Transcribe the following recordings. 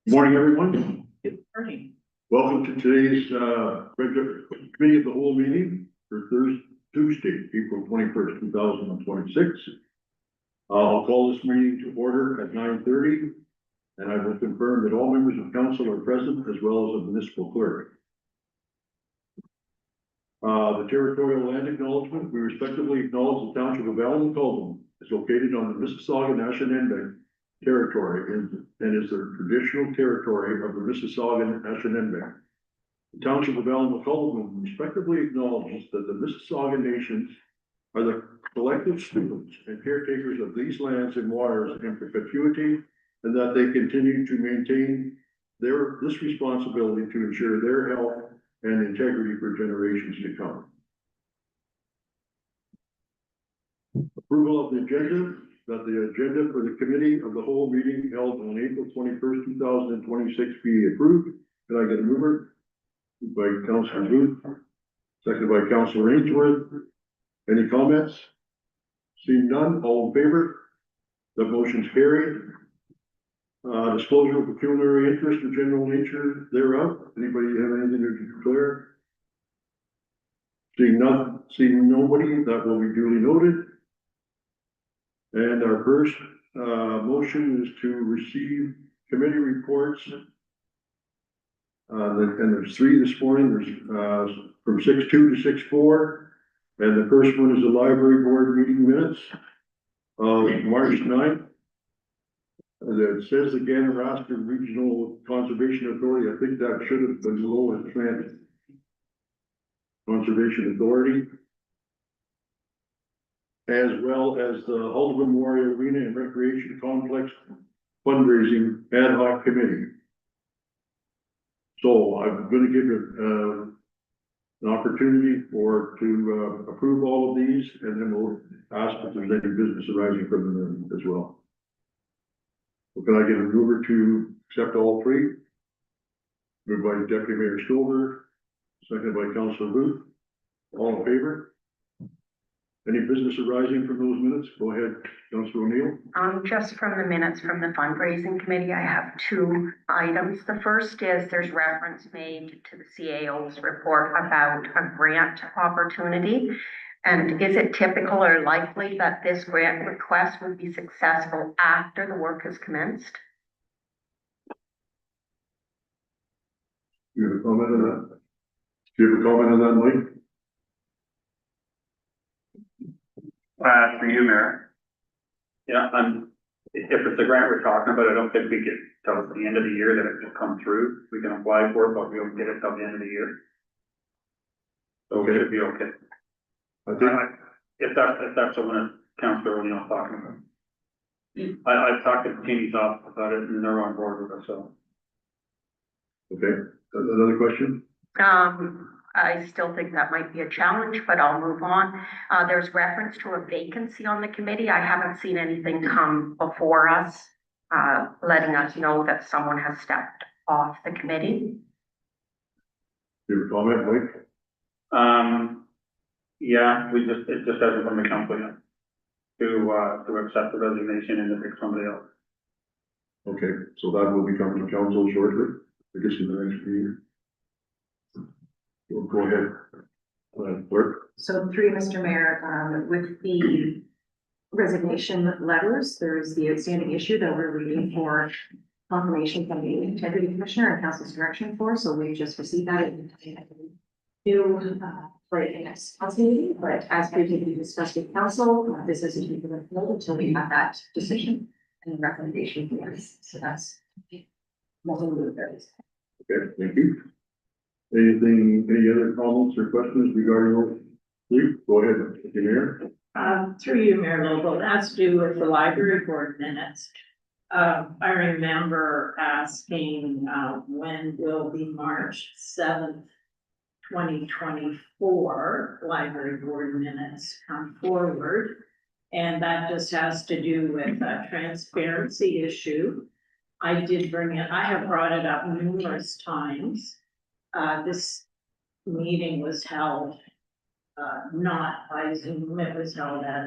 Good morning, everyone. Good morning. Welcome to today's regular committee of the whole meeting for Tuesday, April 21st, 2026. I'll call this meeting to order at 9:30, and I will confirm that all members of council are present as well as the municipal clerk. The territorial land acknowledgement, we respectively acknowledge the township of Allen Colvin is located on the Mississauga Anishinaabe territory and is the traditional territory of the Mississauga Anishinaabe. The township of Allen Colvin respectively acknowledges that the Mississauga nations are the collective stewards and caretakers of these lands and waters in perpetuity, and that they continue to maintain this responsibility to ensure their health and integrity for generations to come. Approval of the agenda, that the agenda for the committee of the whole meeting held on April 21st, 2026 be approved. Can I get a mover? Moved by Councilor Booth, seconded by Councilor Ainsworth. Any comments? Seeing none, all in favor? The motion's carried. Disclosure of pecuniary interest or general nature thereof. Anybody have anything to declare? Seeing nobody, that will be duly noted. And our first motion is to receive committee reports. And there's three this morning. There's from 6:2 to 6:4. And the first one is the library board meeting minutes of March 9th. It says again, Araska Regional Conservation Authority. I think that should have been Lower Trent Conservation Authority, as well as the Hull Memorial Arena and Recreation Complex Fundraising Ad Hoc Committee. So I'm going to give you an opportunity to approve all of these, and then we'll ask if there's any business arising from them as well. Well, can I get a mover to accept all three? Moved by Deputy Mayor Stover, seconded by Councilor Booth. All in favor? Any business arising from those minutes? Go ahead, Councilor O'Neill. Just from the minutes from the fundraising committee, I have two items. The first is there's reference made to the CAO's report about a grant opportunity. And is it typical or likely that this grant request would be successful after the work has commenced? Do you have a comment on that? Do you have a comment on that, Mike? For you, Mayor. Yeah, if it's a grant we're talking about, I don't think we get till the end of the year that it will come through. We can apply for it, but we won't get it till the end of the year. So it should be okay. I think, If that's what Councilor O'Neill's talking about. I've talked to Katie's office about it and they're on board with it, so. okay, another question? I still think that might be a challenge, but I'll move on. There's reference to a vacancy on the committee. I haven't seen anything come before us, letting us know that someone has stepped off the committee. Do you have a comment, Mike? Yeah, it just hasn't been the council yet to accept the resignation and to pick somebody else. Okay, so that will be coming to council shortly, I guess in the next meeting. Go ahead, clerk. So through Mr. Mayor, with the resignation letters, there's the outstanding issue that we're waiting for confirmation from the Integrity Commissioner and Council's direction for. So we just received that new for the next council meeting. But as previously discussed with council, this is a particular hold until we have that decision and recommendation for us. So that's nothing new there. Okay, thank you. Any other comments or questions regarding all three? Go ahead, Mr. Mayor. Through you, Mayor Lobo, that's to do with the library board minutes. I remember asking, when will the March 7th, 2024 library board minutes come forward? And that just has to do with a transparency issue. I did bring it, I have brought it up numerous times. This meeting was held not by Zoom, it was held at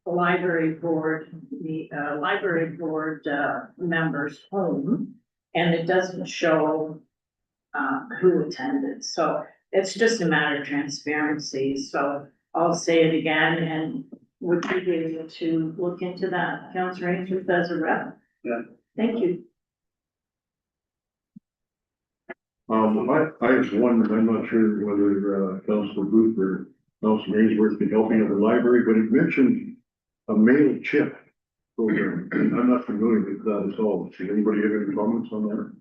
a library board, member's home. and it doesn't show who attended, so it's just a matter of transparency, so I'll say it again, and would you be able to look into that, Councillor Ainsworth, as a rep? Yeah. Thank you. I have one, I'm not sure whether, Councilor Booth or Councilor Ainsworth can help me at the library, but it mentioned a mail chip program. I'm not familiar with that at all. Does anybody have any comments on that?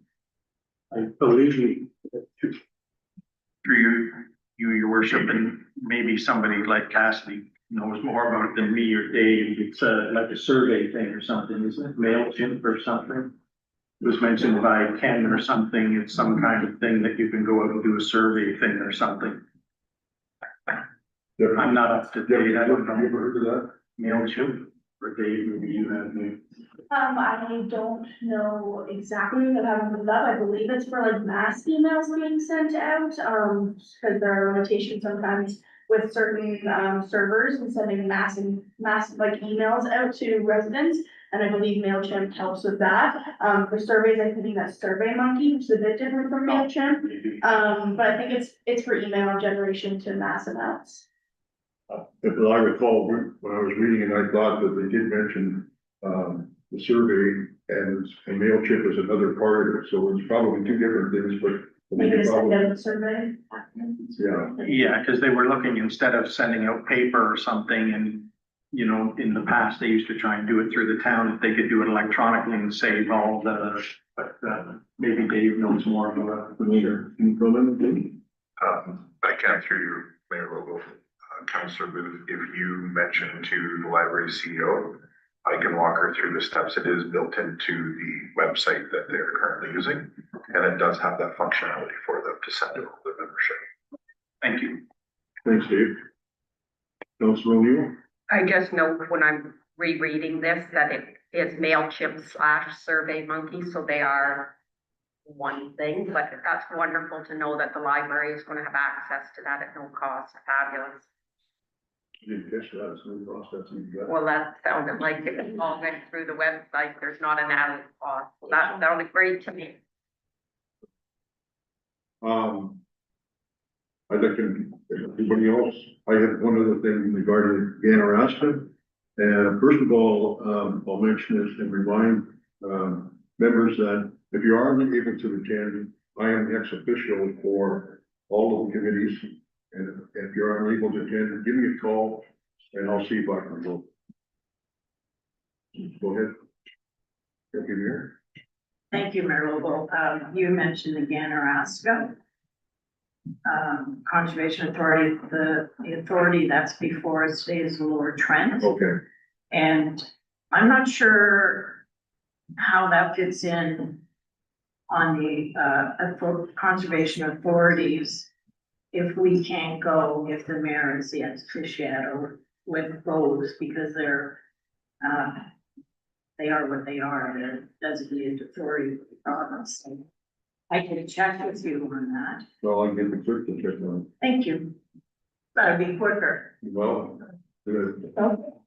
I believe you, through your worship, and maybe somebody like Cassidy knows more about it than me or Dave. It's like a survey thing or something, isn't it? MailChimp or something. It was mentioned by Ken or something. It's some kind of thing that you can go out and do a survey thing or something. I'm not up to date. I don't Have you ever know. heard of that? MailChimp or Dave, maybe you have me. I don't know exactly what happened with that. I believe it's for like mass emails being sent out, because there are limitations sometimes with certain, servers and sending mass like emails out to residents. And I believe MailChimp helps with that. For surveys, I think that's SurveyMonkey, which is a bit different from MailChimp. But I think it's for email generation to mass amounts. If I recall, when I was reading it, I thought that they did mention, the survey and MailChimp is another part of it, so it's probably two different things, but. I think Maybe to it's send probably- out a survey. Yeah, Yeah, because they were looking, instead of sending out paper or something, and, you know, in the past, they used to try and do it through the town, if they could do it electronically and save all the, but, maybe Dave knows more about it. familiar. Can you fill in, please? I can through you, Mayor Lobo. Councillor Booth, if you mention to the library CEO, I can walk her through the steps. It is built into the website that they're currently using, and it does have that functionality for them to send out the membership. Thank you. Thanks, Dave. Councilor O'Neill? I just note when I'm rereading this that it is MailChimp / SurveyMonkey, so they are one thing, but that's wonderful to know that the library is gonna have access to that at no cost. Fabulous. You didn't catch that, it's no process you got. Well, that sounded like it was all went through the website, there's not an added cost. That sounded great to me. I'd like to, everybody else, I have one other thing regarding Ganaraska. And first of all, I'll mention this and remind, members that if you are unable to attend, I am ex officio for all of the committees. And if you're unable to attend, give me a call and I'll see if I can go. Go ahead. Thank you, Mayor. Thank you, Mayor Lobo. You mentioned the Ganaraska Conservation Authority, the authority that's before us today is Lower Trent. Okay. And I'm not sure how that fits in on the conservation authorities. If we can't go, if the mayor is the ex officio with those, because they are what they are, they're designated authority of the province. So I can check with you on that. Well, I can get the clerk to check on Thank you. That'd be quicker. it. Well,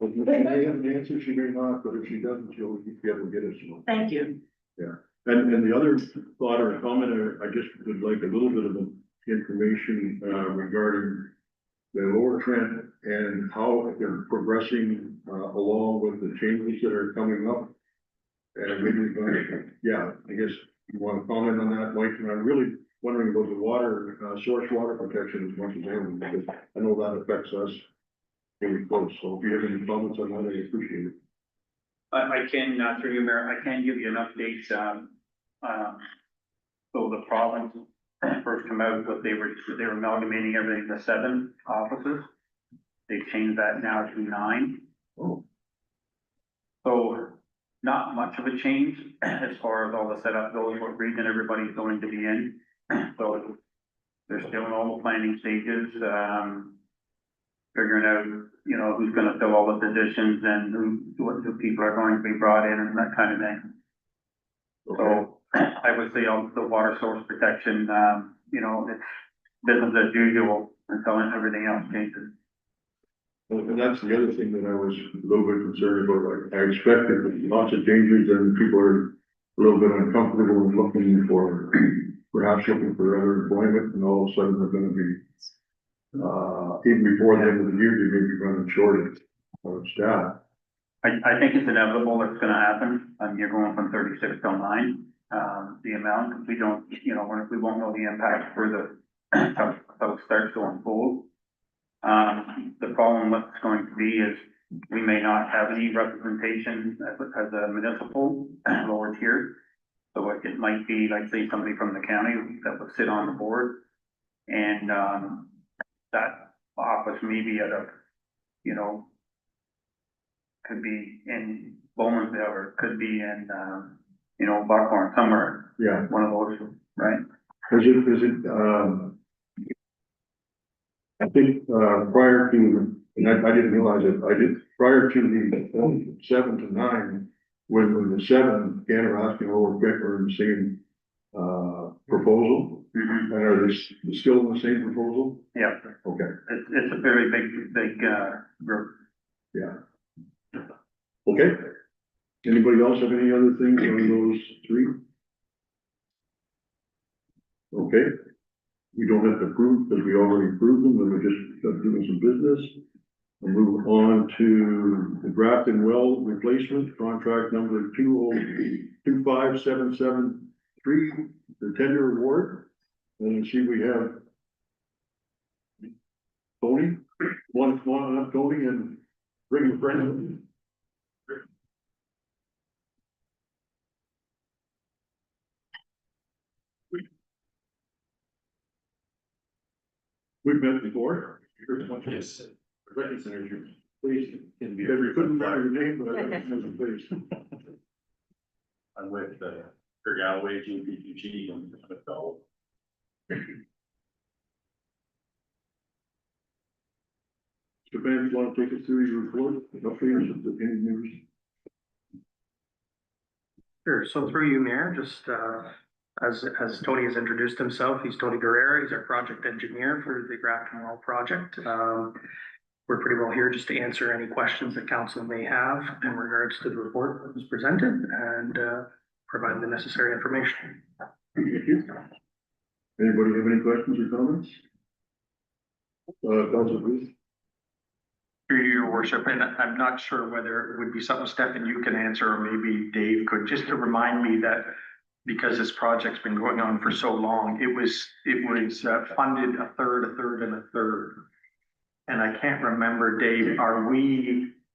if she may have an answer, she may not, but if she doesn't, she'll be able to get us one. Thank you. And the other thought or comment, I just would like a little bit of information, regarding the Lower Trent and how they're progressing, along with the changes that are coming up. And maybe, yeah, I guess you want to comment on that, Mike, and I'm really wondering about the water, source water protection as much as anything, because I know that affects us very close. So if you have any comments on that, I appreciate it. I can, through you, Mayor, I can give you an update, so the province first come out, but they were amalgamating everything to 7 offices. They've changed that now to 9. Oh. So not much of a change as far as all the setup goes, what region everybody's going to be in. So they're still in all the planning stages, figuring out, you know, who's gonna fill all the positions and what people are going to be brought in and that kind of thing. Okay. So I would say on the water source protection, you know, it's business as usual until everything else changes. And that's the other thing that I was a little bit concerned about. I expected lots of changes and people are a little bit uncomfortable and looking for, perhaps looking for other employment, and all of a sudden they're gonna be, even before the end of the year, they may be running short of staff. I think it's inevitable that's gonna happen. You're going from 36 to 9, the amount. We don't, you know, we won't know the impact for the, how it starts to unfold. The problem what's going to be is we may not have any representation as a municipal lower tier. So it might be like, say, somebody from the county that would sit on the board. And, that office maybe at a, you know, could be in Bowmanville or could be in, you know, Buckhorn, somewhere, Yeah, one of those, right? is it, I think, prior to, and I didn't realize it, prior to the 7 to 9, when the 7, Canarasking, Lower Quick are in the same, proposal, Mhm. and are they still in the same proposal? Yeah, Okay, it's a very big, group. yeah. Okay. Anybody else have any other things on those 3? Okay. We don't have to approve because we already approved them, and we're just doing some business. We'll move on to the Grafton Well replacement, contract number 2525773, the tender award. And you see we have Tony, one up, Tony, and bring a friend. We've met before. Yes. Please, and we couldn't remember your name, but I recognize the face. I'm with Kurt Galloway, GPG, and with Bell. Mr. Vance, you want to take us through your report, updates of the engineers? Sure, so through you, Mayor, just, as Tony has introduced himself, he's Tony Guerrera, he's our project engineer for the Grafton Well project. We're pretty well here just to answer any questions that council may have in regards to the report that was presented and, provide the necessary information. Thank you. Anybody have any questions or comments? Councilor Booth? Through your worship, and I'm not sure whether it would be something, Stefan, you can answer, or maybe Dave could, just to remind me that because this project's been going on for so long, it was funded a third, and a third. And I can't remember, Dave,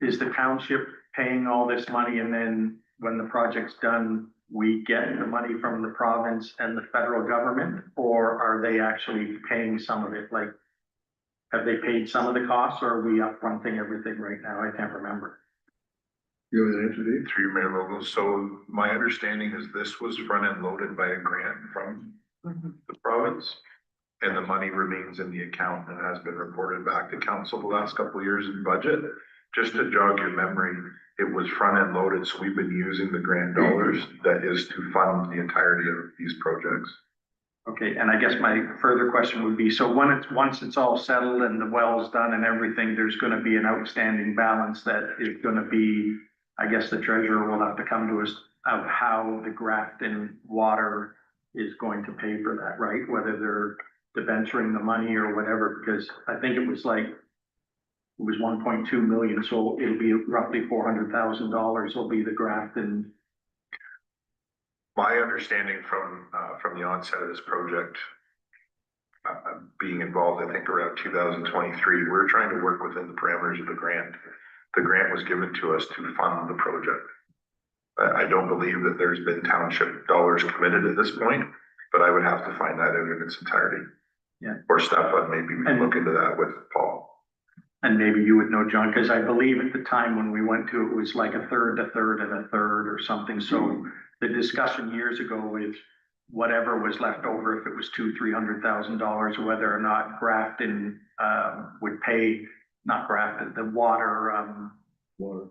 is the township paying all this money, and then when the project's done, we get the money from the province and the federal government, or are they actually paying some of it? Like, have they paid some of the costs, or are we upfronting everything right now? I can't remember. You have an answer, Dave? Through your mayor logo. So my understanding is this was front end loaded by a grant from the province. And the money remains in the account and has been reported back to council the last couple of years in budget. Just to jog your memory, it was front end loaded, so we've been using the grant dollars that is to fund the entirety of these projects. Okay, and I guess my further question would be, so once it's all settled and the well's done and everything, there's gonna be an outstanding balance that is gonna be, I guess the treasurer will have to come to us of how the Grafton Water is going to pay for that, right? Whether they're debenturing the money or whatever, because I think it was 1.2 million, so it'll be roughly $400,000 will be the Grafton. My understanding from the onset of this project, being involved, I think around 2023, we're trying to work within the parameters of the grant. The grant was given to us to fund the project. I don't believe that there's been township dollars committed at this point, but I would have to find that out in its entirety. Yeah. Or Stefan, maybe we can look into that with Paul. And maybe you would know, John, because I believe at the time when we went to, it was like a third, a third, and a third or something. So the discussion years ago with whatever was left over, if it was $200,000-300,000, whether or not Grafton would pay, not Grafton, the water, Water.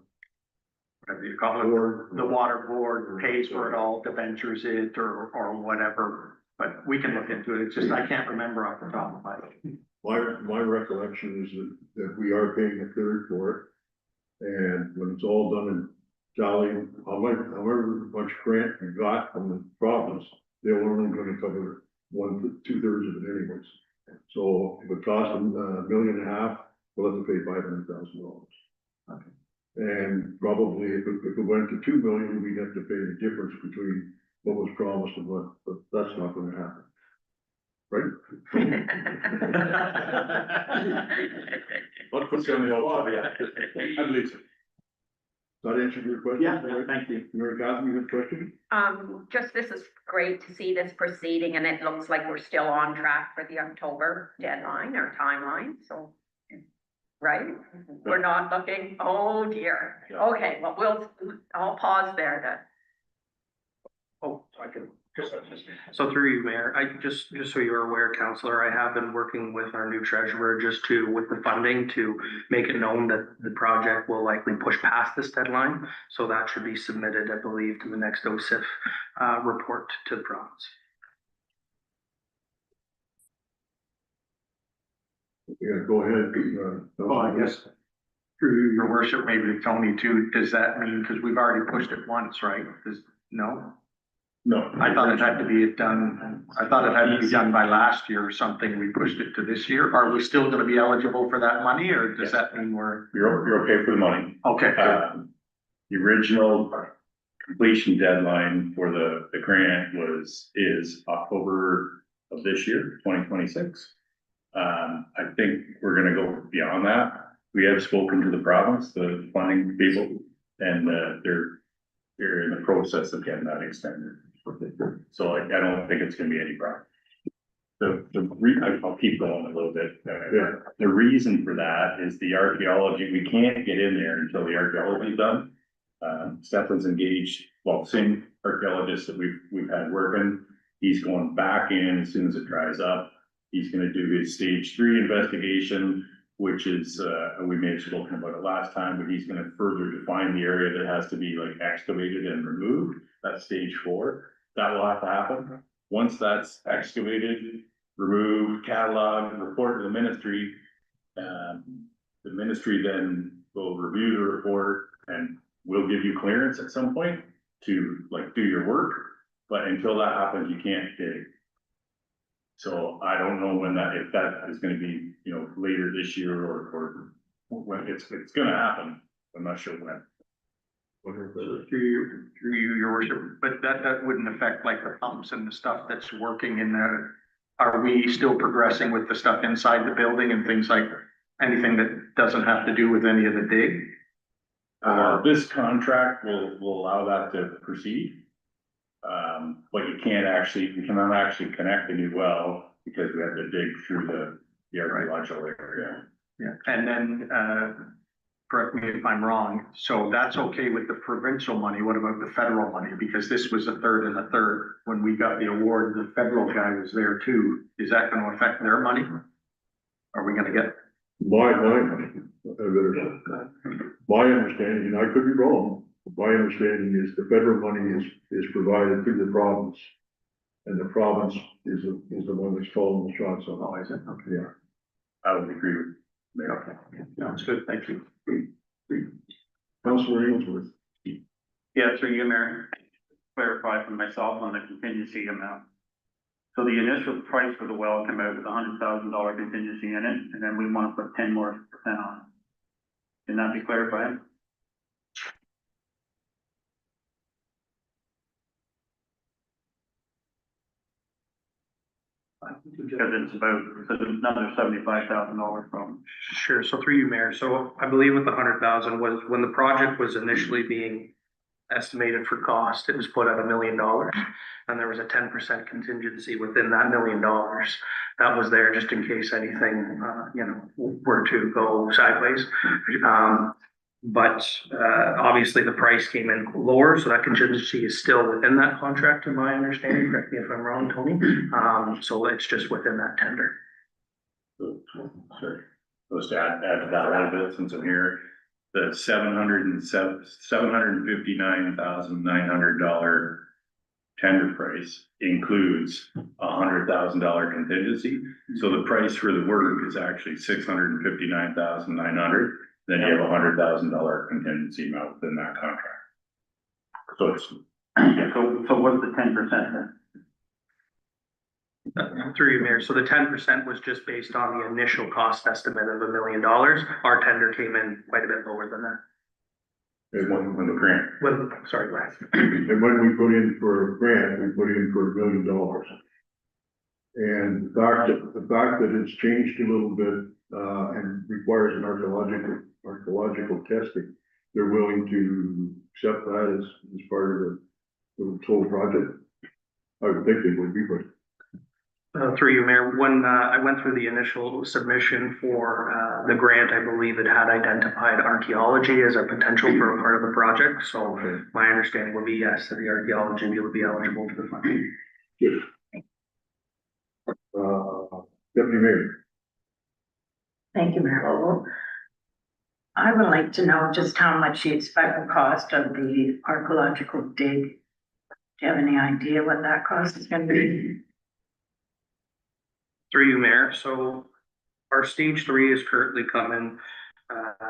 whatever you call it, Board. the water board pays for it all, debentures it or whatever. But we can look into it. It's just, I can't remember off the top of my head. My recollection is that we are paying a third for it. And when it's all done and Sally, however much grant you got from the province, they were only gonna cover 2/3 of it anyways. So if it costs them $1.5 million, we'll have to pay $500,000. And probably if it went to 2 million, we'd have to pay the difference between what was promised and what, but that's not gonna happen. Right? Let's put some in the law, yeah. I believe so. That answered your question? Yeah, thank you. Mary Catherine, you have a question? Just this is great to see this proceeding and it looks like we're still on track for the October deadline or timeline, so. Right? We're not looking, oh dear. Yeah. Okay, well, I'll pause there Oh, I can. So through you, Mayor, just so you're aware, Counselor, I have been working with our new treasurer with the funding to make it known that the project will likely push past this deadline. So that should be submitted, I believe, to the next OSIF report to the province. Yeah, go ahead. Well, I guess through your worship, maybe to Tony too, does that mean, because we've already pushed it once, right? No? No. I thought it had to be done by last year or something. We pushed it to this year. Are we still gonna be eligible for that money, or does that mean we're? You're okay for the money. Okay, The original completion deadline for the grant is October of this year, 2026. I think we're gonna go beyond that. We have spoken to the province, the funding people, and they're in the process of getting that extended. So I don't think it's gonna be any problem. I'll keep going a little bit. The reason for that is the archaeology. We can't get in there until the archaeology is done. Stefan's engaged, same archaeologist that we've had working. He's going back in as soon as it dries up. He's gonna do his stage 3 investigation, which is, we may have spoken about it last time, but he's gonna further define the area that has to be like excavated and removed. That's stage 4. That will have to happen. Once that's excavated, removed, cataloged, report to the ministry, the ministry then will review the report and will give you clearance at some point to like do your work. But until that happens, you can't dig. So I don't know if that is gonna be, later this year or when it's gonna happen. I'm not sure when. through you, your worship, but that wouldn't affect like the pumps and the stuff that's working in there. Are we still progressing with the stuff inside the building and things like anything that doesn't have to do with any of the dig? This contract will allow that to proceed. But we cannot actually connect a new well because we have to dig through the archaeological area. Yeah, and then, correct me if I'm wrong, so that's okay with the provincial money, what about the federal money? Because this was a third and a third, when we got the award, the federal guy was there too, is that gonna affect their money? Are we gonna get? My understanding, and I could be wrong, my understanding is the federal money is provided through the province. And the province is the one that's calling the shots on. Oh, is it? Okay. Yeah. I would agree with Mayor. Okay, sounds good, thank you. Councilor Ainsworth. Yeah, through you, Mayor, clarify for myself on the contingency amount. So the initial price for the well came out with $100,000 contingency in it, and then we want to put 10% more on it. Can that be clarified? Because it's another $75,000 from. Sure, so through you, Mayor, so I believe with the 100,000 was, when the project was initially being estimated for cost, it was put at $1 million. And there was a 10% contingency within that $1 million. That was there just in case anything, were to go sideways. But obviously the price came in lower, so that contingency is still within that contract, to my understanding, correct me if I'm wrong, Tony. So it's just within that tender. Sure. Just to add to that a little bit since I'm here, the $759,900 tender price includes $100,000 contingency. So the price for the work is actually $659,900. Then you have $100,000 contingency amount within that contract. So it's, So what's the 10% then? Through you, Mayor, so the 10% was just based on the initial cost estimate of $1 million. Our tender came in quite a bit lower than that. when the grant, Well, sorry, Brad. And when we put in for a grant, we put in for $1 million. And the fact that it's changed a little bit, and requires an archaeological testing, they're willing to accept that as part of the total project. I would think they would be, but Through you, Mayor, when I went through the initial submission for the grant, I believe it had identified archaeology as a potential for a part of the project. So okay. my understanding would be yes, that the archaeology would be eligible for the funding. Good. Deputy Mayor. Thank you, Mayor Vogel. I would like to know just how much you expect the cost of the archaeological dig. Do you have any idea what that cost is gonna be? Through you, Mayor, so our stage 3 is currently coming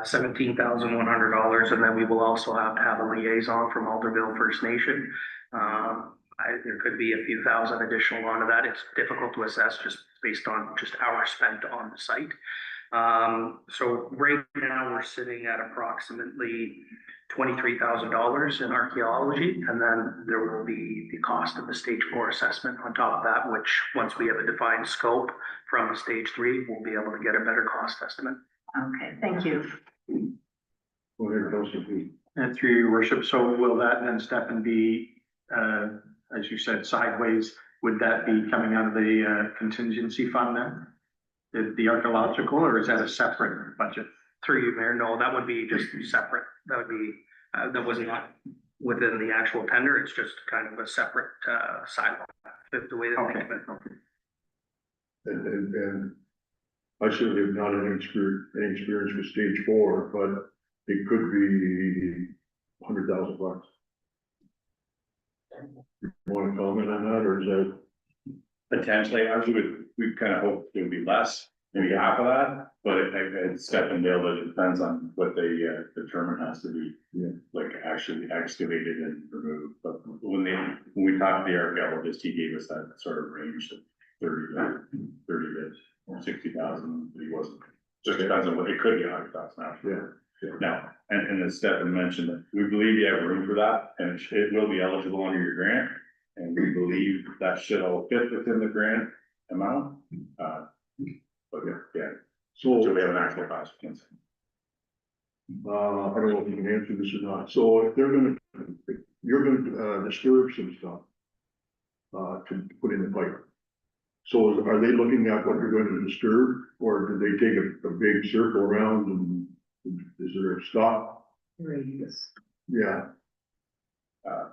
$17,100, and then we will also have to have a liaison from Alderville First Nation. There could be a few thousand additional onto that. It's difficult to assess just based on just hours spent on the site. So right now we're sitting at approximately $23,000 in archaeology, and then there will be the cost of the stage 4 assessment on top of that, which once we have a defined scope from the stage 3, we'll be able to get a better cost estimate. Okay, thank you. Go ahead, Councilor, please. And through your worship, so will that then step and be, as you said, sideways? Would that be coming out of the contingency fund then? The archaeological, or is that a separate budget? Through you, Mayor, no, that would be just separate. That would be, that was not within the actual tender. It's just kind of a separate silo, the way that I think of it. And I certainly have not any experience with stage 4, but it could be $100,000. You want to comment on that, or is that? potentially, we kind of hope it would be less, maybe half of that, but it's step and dale, but it depends on what they determine has to be, like actually excavated and removed. But when we talked to the archaeologist, he gave us that sort of range of 30 to 60,000, but he wasn't, just depends on what, it could be 100,000 actually. Yeah. Now, and as Stefan mentioned, that we believe you have room for that, and it will be eligible under your grant. And we believe that should all fit within the grant amount. But yeah, so we have an actual cost. I don't know if you can answer this or not. So if you're gonna disturb some stuff to put in the pipe. So are they looking at what you're going to disturb, or do they take a big circle around, and is there a stop? Radius. Yeah,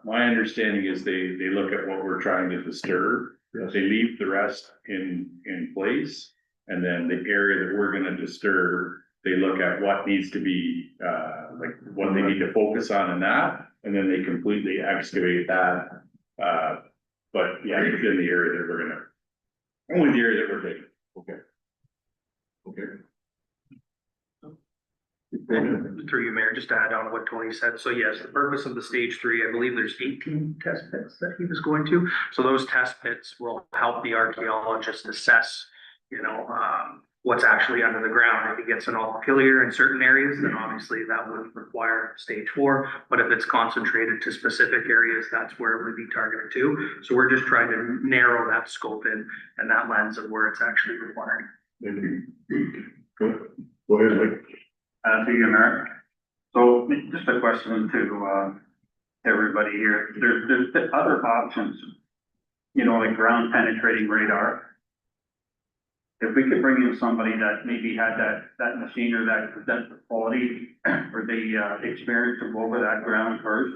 My understanding is they look at what we're trying to disturb. yes, They leave the rest in place. And then the area that we're gonna disturb, they look at what needs to be, like what they need to focus on in that. And then they completely excavate that. But yeah, within the area that we're gonna, only the area that we're taking. okay. And through you, Mayor, just to add on to what Tony said. So yes, the purpose of the stage 3, I believe there's 18 test pits that he was going to. So those test pits will help the archaeologist assess, what's actually under the ground. If he gets an all clear in certain areas, then obviously that would require stage 4. But if it's concentrated to specific areas, that's where it would be targeted to. So we're just trying to narrow that scope in and that lens of where it's actually required. Thank you. Go ahead, Mike. To you, Mayor. So just a question to everybody here. There's other options, like ground penetrating radar. If we could bring in somebody that maybe had that machine or that quality or the experience to go over that ground first,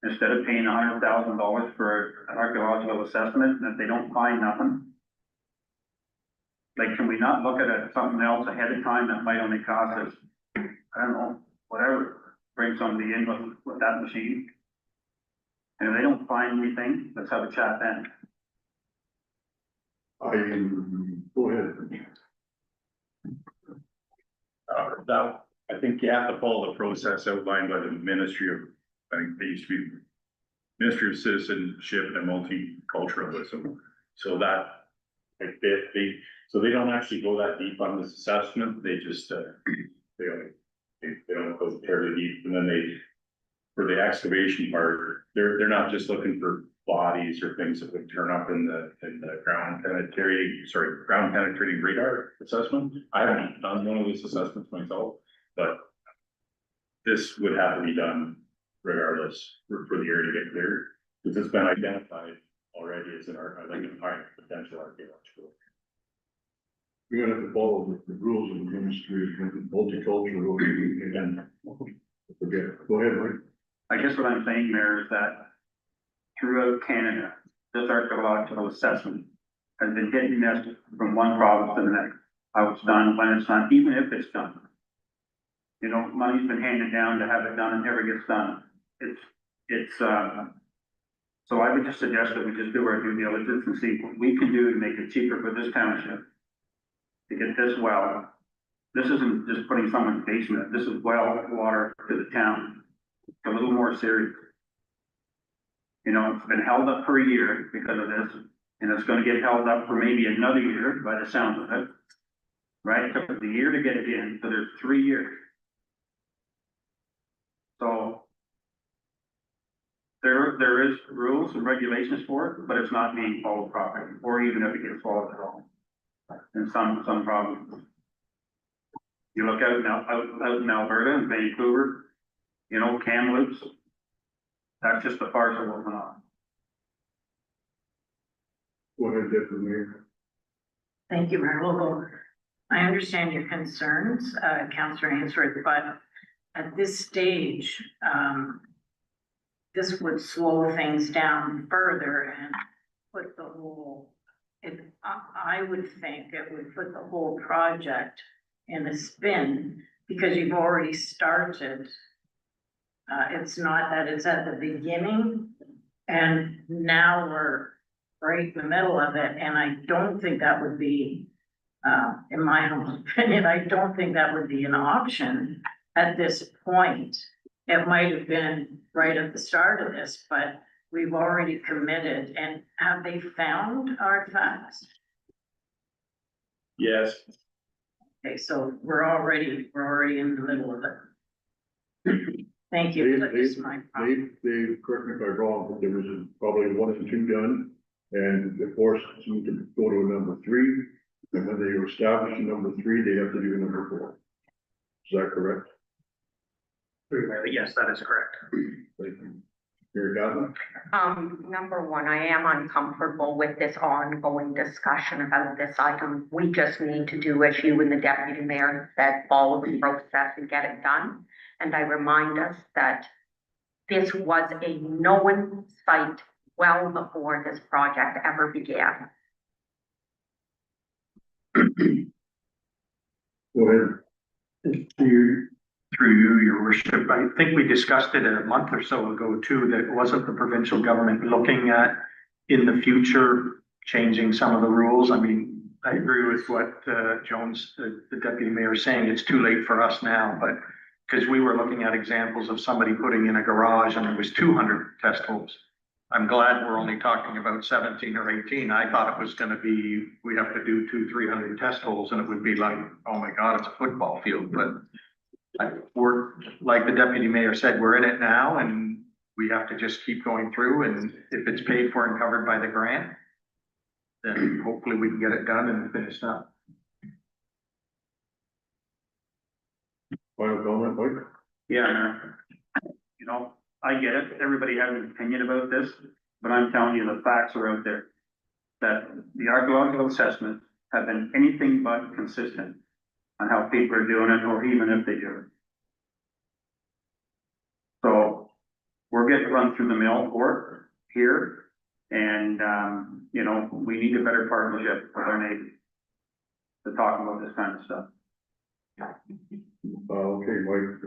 instead of paying $100,000 for an archaeological assessment, and if they don't find nothing. Like, can we not look at something else ahead of time that might only cost us, I don't know, whatever, bring somebody in with that machine? And if they don't find anything, let's have a chat then. Go ahead. I think you have to follow the process outlined by the Ministry of, I think they used to be Ministry of Citizenship and Multiculturalism. So that, like, so they don't actually go that deep on this assessment, they just, they don't go terribly deep, and then for the excavation part, they're not just looking for bodies or things that would turn up in the ground penetrating radar assessment. I haven't done one of these assessments myself, but this would have to be done regardless for the area to get cleared, because it's been identified already as an high potential archaeological. We're gonna have to follow the rules of the ministry of multicultural and forget. Go ahead, Mike. I guess what I'm saying, Mayor, is that throughout Canada, this archaeological assessment has been hit and miss from one province to the next. How it's done, when it's done, even if it's done. You know, money's been handed down to have it done and never gets done. So I would just suggest that we just do our due diligence and see what we can do to make it cheaper for this township to get this well. This isn't just putting someone's basement, this is well water to the town. It's a little more serious. You know, it's been held up for a year because of this, and it's gonna get held up for maybe another year by the sound of it. Right, it took us a year to get it in, so there's 3 years. So there is rules and regulations for it, but it's not being followed properly, or even if it gets followed at all. In some provinces. You look out in Alberta and Vancouver, you know, Kamloops, that's just the farce of what went on. Go ahead, Deputy Mayor. Thank you, Mayor Lobo. I understand your concerns, Councillor Ainsworth, but at this stage, this would slow things down further and put the whole, I would think it would put the whole project in a spin, because you've already started. It's not that it's at the beginning and now we're right in the middle of it, and I don't think that would be, in my humble opinion, I don't think that would be an option at this point. It might have been right at the start of this, but we've already committed. And have they found artifacts? Yes. Okay, so we're already in the middle of it. Thank you. That is my problem. Dave, correct me if I'm wrong, but there was probably 1 and 2 done, and they forced them to go to a number 3, and when they establish a number 3, they have to do a number 4. Is that correct? Yes, that is correct. Thank you. Mayor Gatlin? Number one, I am uncomfortable with this ongoing discussion about this item. We just need to do as you and the deputy mayor said, follow the process and get it done. And I remind us that this was a known site well before this project ever began. Go ahead. Through you, your worship, I think we discussed it a month or so ago too, that wasn't the provincial government looking at in the future changing some of the rules. I mean, I agree with what Jones, the deputy mayor, is saying. It's too late for us now, but because we were looking at examples of somebody putting in a garage and there was 200 test holes. I'm glad we're only talking about 17 or 18. I thought it was going to be, we have to do 200-300 test holes and it would be like, oh my God, it's a football field. But we're, like the deputy mayor said, we're in it now and we have to just keep going through, and if it's paid for and covered by the grant, then hopefully we can get it done and finished up. Final comment, Mike? Yeah, Mayor. You know, I get it, everybody has an opinion about this, but I'm telling you, the facts are out there. That the archaeological assessments have been anything but consistent on how people are doing it, or even if they do it. So, we're getting run through the mill for here, and, you know, we need a better partnership with our neighbors to talk about this kind of stuff. Okay, Mike,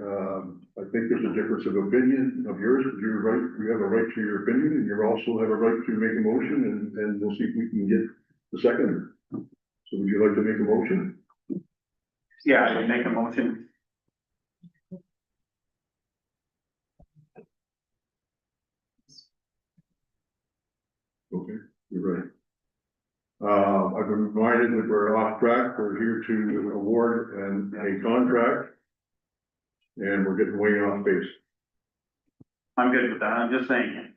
I think there's a difference of opinion of yours, but you're right, you have a right to your opinion, and you also have a right to make a motion, and we'll see if we can get the second. So would you like to make a motion? Yeah, I would make a motion. You're right. I've been reminded that we're off track. We're here to award a contract. And we're getting way off base. I'm good with that, I'm just saying,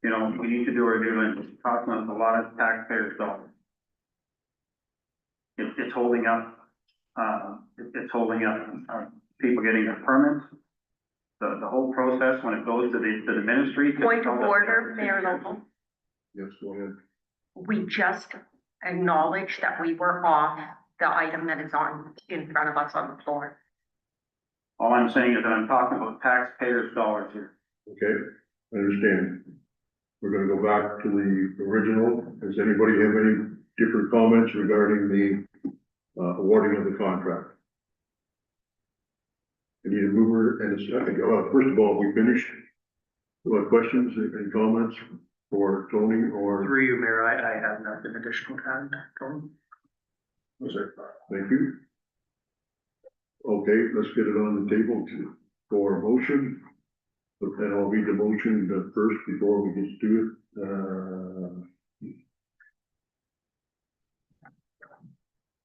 you know, we need to do our due diligence, it's costing us a lot of taxpayers dollars. It's holding up, people getting their permits. The whole process, when it goes to the ministry. Point of order, Mayor Local. Yes, go ahead. We just acknowledged that we were off the item that is in front of us on the floor. All I'm saying is that I'm talking about taxpayers' dollars here. Okay, I understand. We're gonna go back to the original. Does anybody have any different comments regarding the awarding of the contract? I need a mover and a second. First of all, we finished. What questions, any comments for Tony or? Through you, Mayor, I have nothing additional to add, Tony. Yes, sir. Thank you. Okay, let's get it on the table for motion. But then I'll read the motion first before we just do it.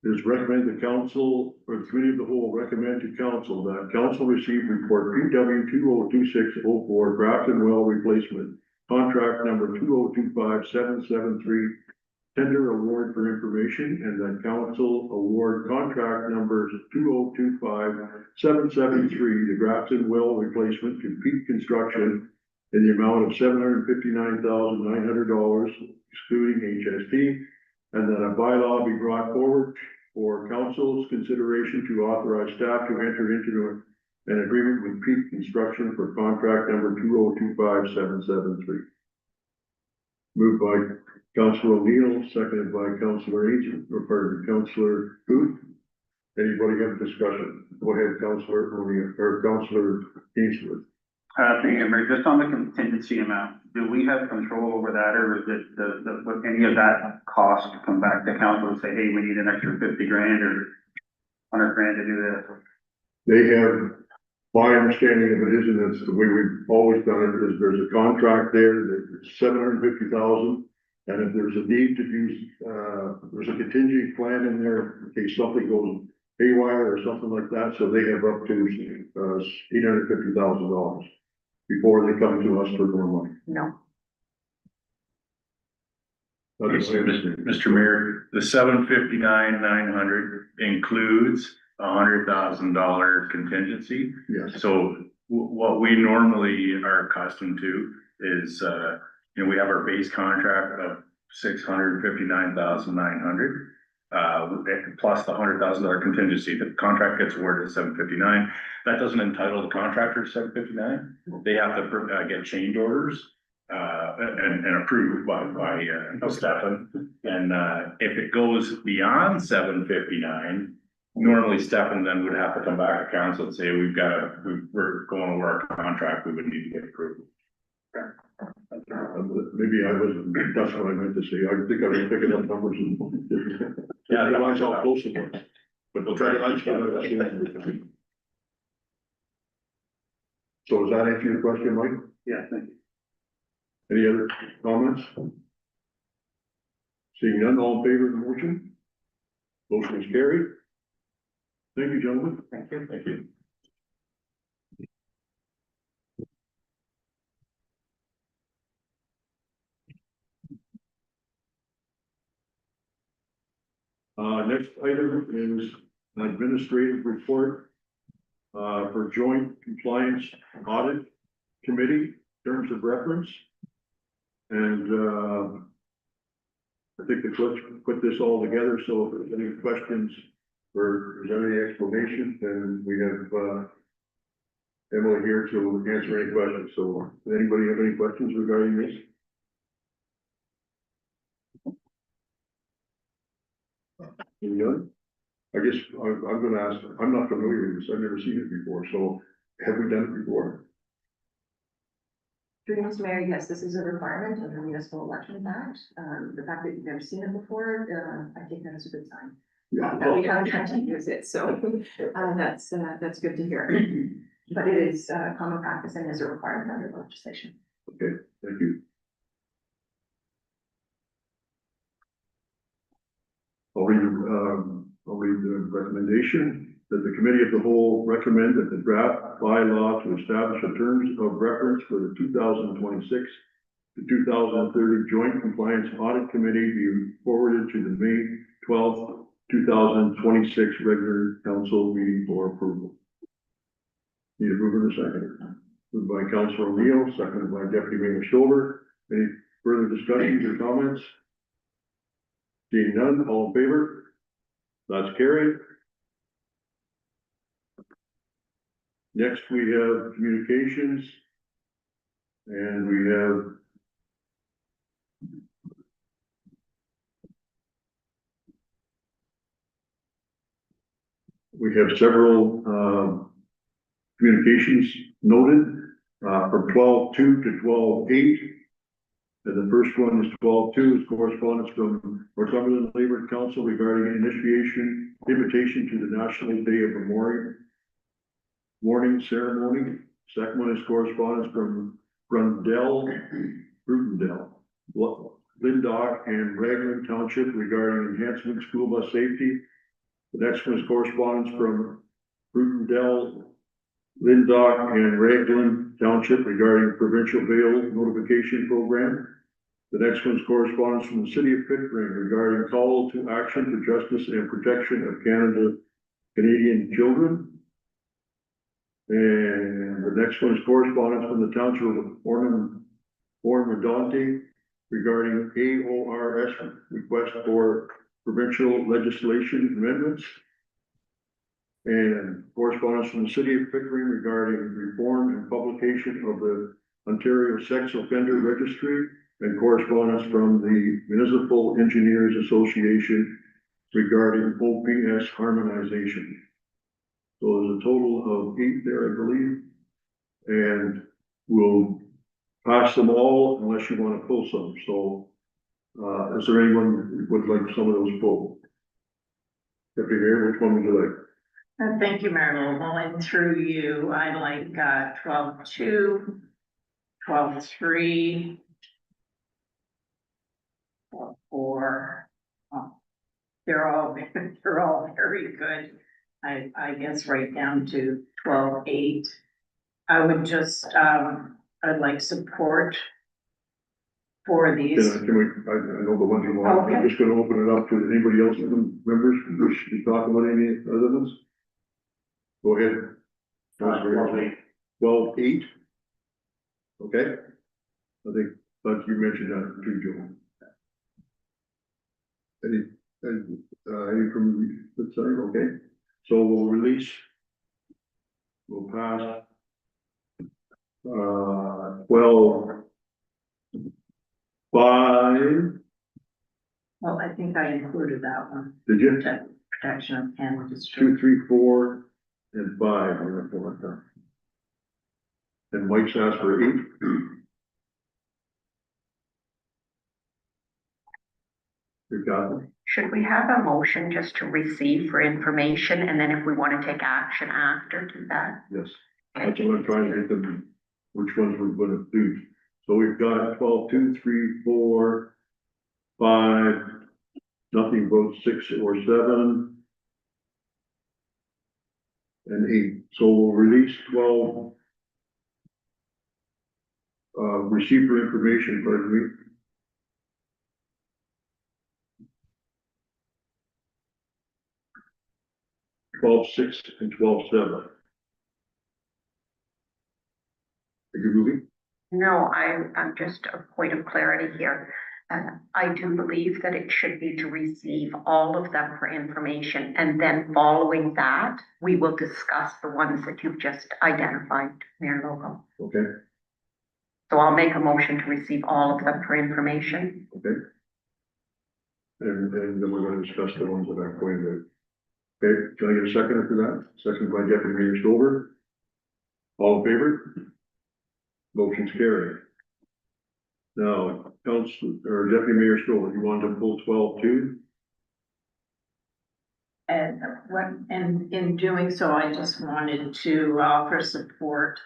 It is recommended the council, or the committee of the whole recommend to council that council receive report PW 202604 Grafton Well Replacement, contract number 2025773, tender award for information, and that council award contract numbers 2025773, the Grafton Well Replacement to Peak Construction in the amount of $759,900, excluding HST, and that a bylaw be brought forward for council's consideration to authorize staff to enter into an agreement with Peak Construction for contract number 2025773. Moved by Councilor O'Neill, seconded by Councilor Agent, or pardon, Councilor Booth. Anybody have a discussion? Go ahead, Councilor O'Neill, or Councilor Ainsworth. Just on the contingency amount, do we have control over that, or is it would any of that cost come back to council and say, hey, we need an extra 50 grand or 100 grand to do this? They have, my understanding of it is, and that's the way we've always done it, is there's a contract there that it's $750,000. And if there's a need to do, there's a contingency plan in there in case something goes haywire or something like that, so they have up to $850,000 before they come to us for more money. No. Mr. Mayor, the $759,900 includes $100,000 contingency. Yes, So what we normally are accustomed to is, we have our base contract of $659,900. Plus the $100,000 contingency. The contract gets awarded at $759,000. That doesn't entitle the contractor to $759,000. They have to get change orders and approved by Stefan. And if it goes beyond $759,000, normally Stefan then would have to come back to council and say, we're going over our contract, we would need to get approval. maybe I wasn't, that's what I meant to say. I think I was picking up numbers and. Yeah, I realize how close it was. But we'll try to understand. So does that answer your question, Mike? Yeah, thank you. Any other comments? Seeing none, all in favor of the motion? Motion is carried. Thank you, gentlemen. Thank you. Thank you. Next item is an administrative report for joint compliance audit committee terms of reference. And I think the clerk put this all together, so if there's any questions or if there's any explanation, then we have Emily here to answer any questions. So does anybody have any questions regarding this? None? I guess I'm gonna ask, I'm not familiar with this, I've never seen it before, so have we done it before? Through Mr. Mayor, yes, this is a requirement of the municipal election act. The fact that you've never seen it before, I think that is a good sign. Yeah. That we haven't tried to use it, so that's good to hear. But it is common practice and is a requirement under the legislation. Okay, thank you. I'll read the recommendation, that the committee of the whole recommend that the draft bylaw to establish the terms of reference for the 2026 to 2030 Joint Compliance Audit Committee be forwarded to the May 12th, 2026 regular council meeting for approval. Need a mover and a second. Moved by Councilor O'Neill, seconded by Deputy Mayor Stover. Any further discussions or comments? Seeing none, all in favor? That's carried. Next, we have communications. And we have several, communications noted, from 12-2 to 12-8. And the first one is 12-2, is correspondence from Northumberland Labor Council regarding invitation to the National Day of Memorial morning ceremony. Second one is correspondence from Brundell, Lindock and Raglan Township regarding enhancement school bus safety. The next one is correspondence from Brundell, Lindock and Raglan Township regarding provincial bail notification program. The next one is correspondence from the city of Pickering regarding call to action for justice and protection of Canadian children. And the next one is correspondence from the township of Ormondonte regarding AORS request for provincial legislation amendments. And correspondence from the city of Pickering regarding reform and publication of the Ontario Sex Offender Registry, and correspondence from the Municipal Engineers Association regarding OPS harmonization. So there's a total of 8 there, I believe. And we'll pass them all unless you want to pull some. So, is there anyone who would like some of those pulled? Deputy Mayor, which one would you like? Thank you, Mayor Lowell, and through you, I like 12-2, 12-3, 12-4. They're all very good. I guess right down to 12-8. I would just I'd like support for these. I know the ones you want. I'm just gonna open it up to anybody else, members, wish to talk about any other ones? Go ahead. 12-8. Okay. I think, but you mentioned that too, Joe. Any from the side? Okay. So we'll release. We'll pass. 12-5. Well, I think I included that one. Did you? Protection of Canada's. 2, 3, 4, and 5 on the report. And Mike's asked for 8. You got it? Should we have a motion just to receive for information, and then if we want to take action after, do that? Yes. That's what I'm trying to get them, which ones we're gonna do. So we've got 12-2, 3, 4, 5, nothing but 6 or 7. And 8. So we'll release 12. Receive for information, pardon me. Twelve, 6 and 12-7. Are you moving? No, I'm just a point of clarity here. I do believe that it should be to receive all of them for information, and then following that, we will discuss the ones that you've just identified, Mayor Logo. Okay, So I'll make a motion to receive all of them for information. okay. And then we're gonna discuss the ones that aren't going to. Okay, can I get a second for that? Second by Deputy Mayor Stover. All in favor? Motion's carried. Now, Deputy Mayor Stover, you wanted to pull 12-2? And in doing so, I just wanted to offer support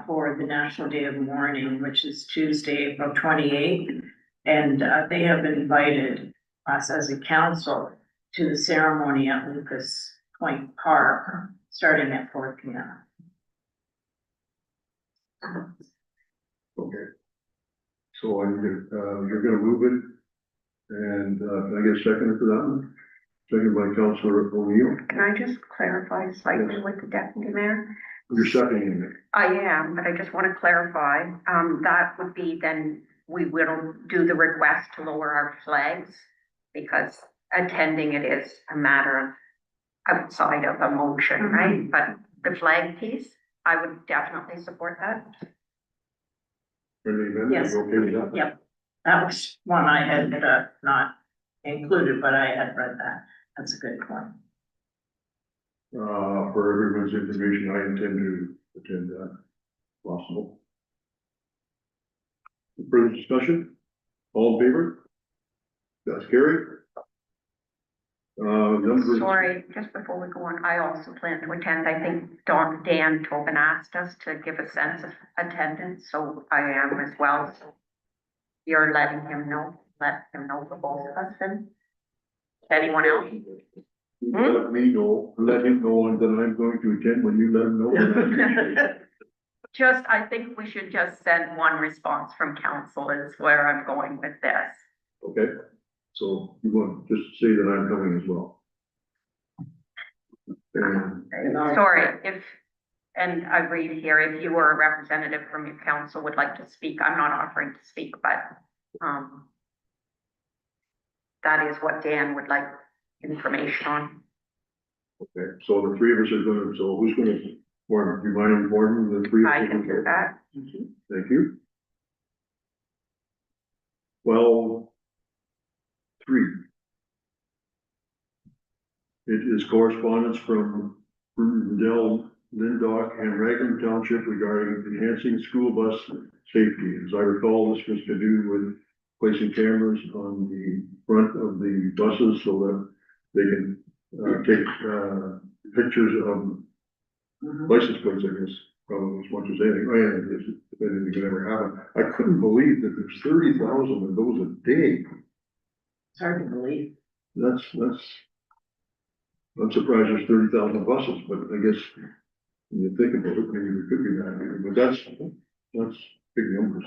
for the National Day of Mourning, which is Tuesday, April 28th. And they have invited us as a council to the ceremony at Lucas Point Park, starting at 4 p.m. Okay. So you're gonna move it, and, can I get a second for that one? Second by Councillor O'Neill, Can I just clarify slightly with the deputy mayor? you're seconding it. I am, but I just want to clarify, that would be then, we will do the request to lower our flags, because attending it is a matter of outside of a motion, right? But the flag piece, I would definitely support that. For the amendment, Yes. you okay with that? Yep, that was one I had not included, but I had read that. That's a good point. For everyone's information, I intend to attend that, if possible. Further discussion? All in favor? That's carried. Number. Sorry, just before we go on, I also plan to attend. I think Dan Tobin asked us to give a sense of attendance, so I am as well. So you're let him know for both of us then. Anyone else? Let me know, let him know, and then I'm going to attend when you let him know. Just, I think we should just send one response from council is where I'm going with this. Okay, so you want just to say that I'm coming as well. And Sorry, and I read here, if you or a representative from your council would like to speak, I'm not offering to speak, but, that is what Dan would like information on. okay, so the three of us are gonna, so who's gonna form, do you mind informing the three? I can do that. Thank you. Well, 3. It is correspondence from Dell, Lindock, and Raglan Township regarding enhancing school bus safety. As I recall, this was to do with placing cameras on the front of the buses so that they can take pictures of license plates, I guess, probably as much as anything, if anything could ever happen. I couldn't believe that there's 30,000 of those a day. It's hard to believe. I'm surprised there's 30,000 buses, but I guess when you think about it, maybe there could be that many, but that's big numbers.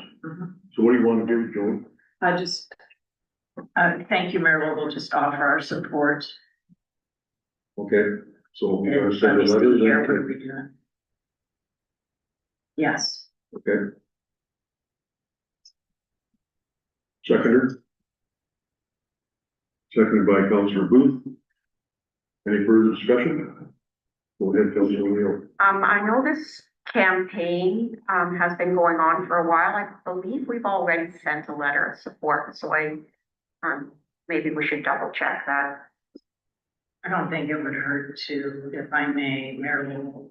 So what do you want to do, Joe? I just, thank you, Mayor. We'll just offer our support. Okay, so we're gonna And send a let me letter see here, then what are to- we doing? Yes, okay. Seconder? Seconded by Councillor Booth. Any further discussion? Go ahead, Councillor O'Neill. I know this campaign, has been going on for a while. I believe we've already sent a letter of support, so maybe we should double check that. I don't think it would hurt to, if I may, Mayor, will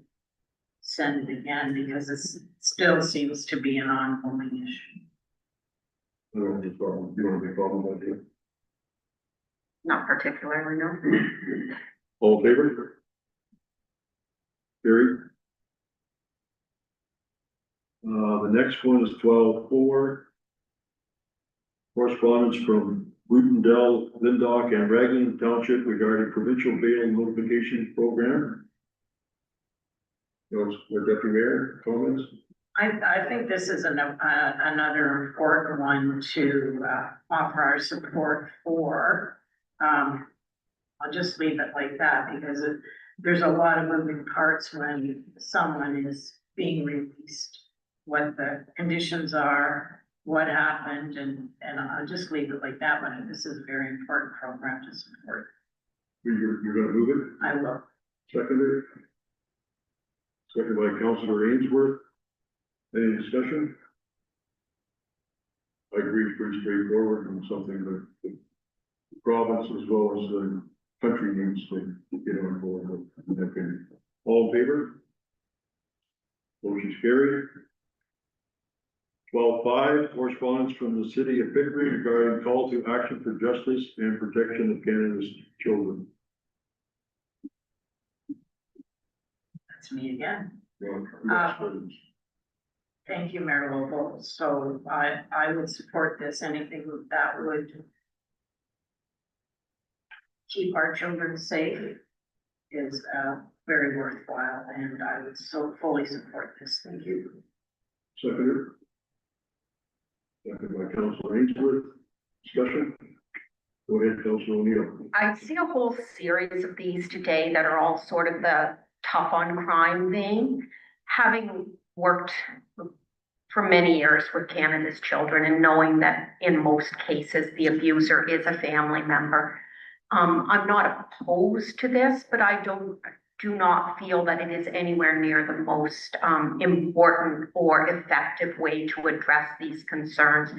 send it again because it still seems to be an ongoing issue. I don't have a problem. You don't have a problem with it? Not particularly, no. All in favor? Carried. The next one is 12-4. Correspondence from Dell, Lindock, and Raglan Township regarding provincial bail notification program. Deputy Mayor, comments? I think this is another important one to offer our support for. I'll just leave it like that because there's a lot of moving parts when someone is being released. What the conditions are, what happened, and I'll just leave it like that one. This is a very important program to support. You're gonna move it? I will. Seconded. Seconded by Councillor Ainsworth. Any discussion? I agree, it's pretty straightforward and something that the province as well as the country needs to get on board with, in my opinion. All in favor? Motion's carried. 12-5, correspondence from the city of Pickering regarding call to action for justice and protection of Canada's children. That's me again. Well, Thank you, Mayor Lowell. So I would support this, anything that would keep our children safe is, very worthwhile, and I would so fully support this. Thank you. Seconder. Second by Councilor Ainsworth. Discussion. Go ahead, Councilor O'Neill. I see a whole series of these today that are all sort of the tough on crime vein. Having worked for many years with Canada's children and knowing that in most cases, the abuser is a family member. I'm not opposed to this, but I do not feel that it is anywhere near the most important or effective way to address these concerns.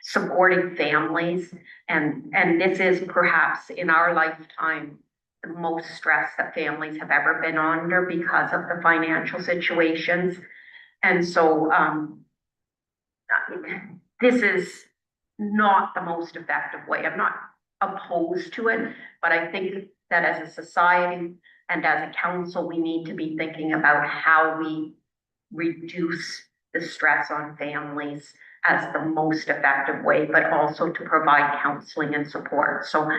Supporting families, and this is perhaps in our lifetime the most stress that families have ever been under because of the financial situations. And so this is not the most effective way. I'm not opposed to it, but I think that as a society and as a council, we need to be thinking about how we reduce the stress on families as the most effective way, but also to provide counseling and support. So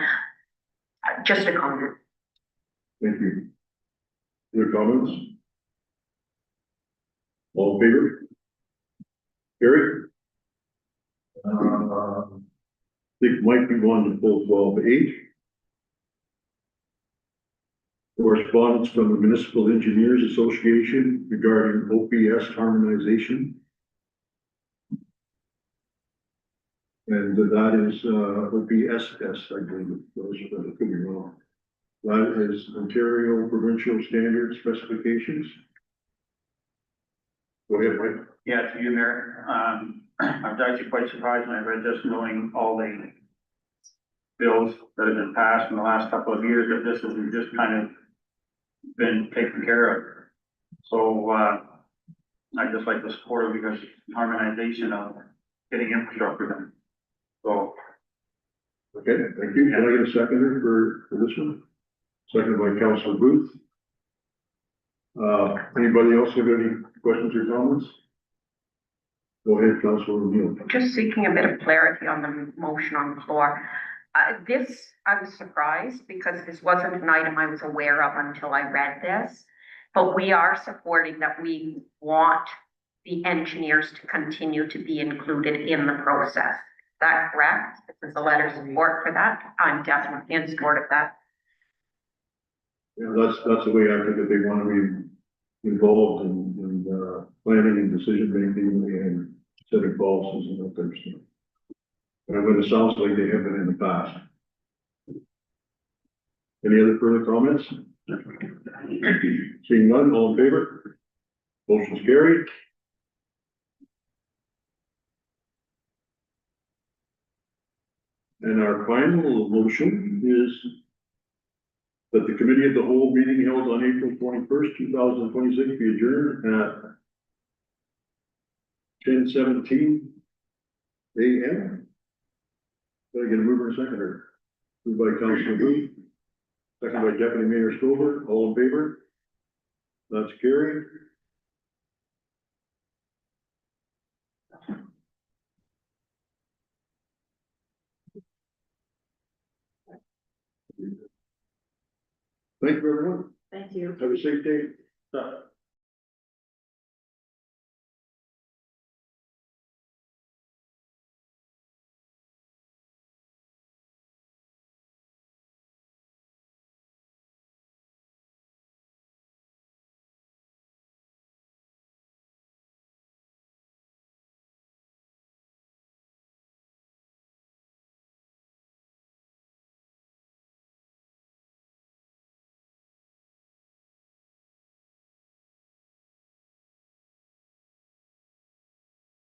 just a comment. Thank you. Other comments? All in favor? Carried. I think Mike, you want to pull 12H. Correspondence from the Municipal Engineers Association regarding OPS harmonization. And that is OPSS, I believe. Those are the, could be wrong. That is Ontario Provincial Standard Specifications. Go ahead, Mike. Yeah, to you, Mayor. I was actually quite surprised when I read this, knowing all the bills that have been passed in the last couple of years, that this has just kind of been taken care of. So, I just like to support it because harmonization of getting infrastructure done. So. Okay, thank you. Can I get a seconder for this one? Seconded by Councilor Booth. Anybody else have any questions or comments? Go ahead, Councilor O'Neill. Just seeking a bit of clarity on the motion on the floor. I was surprised because this wasn't an item I was aware of until I read this. But we are supporting that we want the engineers to continue to be included in the process. Is that correct? This is a letter of support for that. I'm definitely in support of that. Yeah, that's the way I think that they want to be involved in planning and decision making and setting policies and that type of stuff. But it sounds like they have been in the past. Any other further comments? Seeing none, all in favor? Motion's carried. And our final motion is that the committee of the whole meeting held on April 21st, 2026 be adjourned at 10:17 a.m. Gotta get a mover and seconder. Moved by Councilor Booth, second by Deputy Mayor Stover. All in favor? That's carried. Thank you, everyone. Thank you. Have a safe day.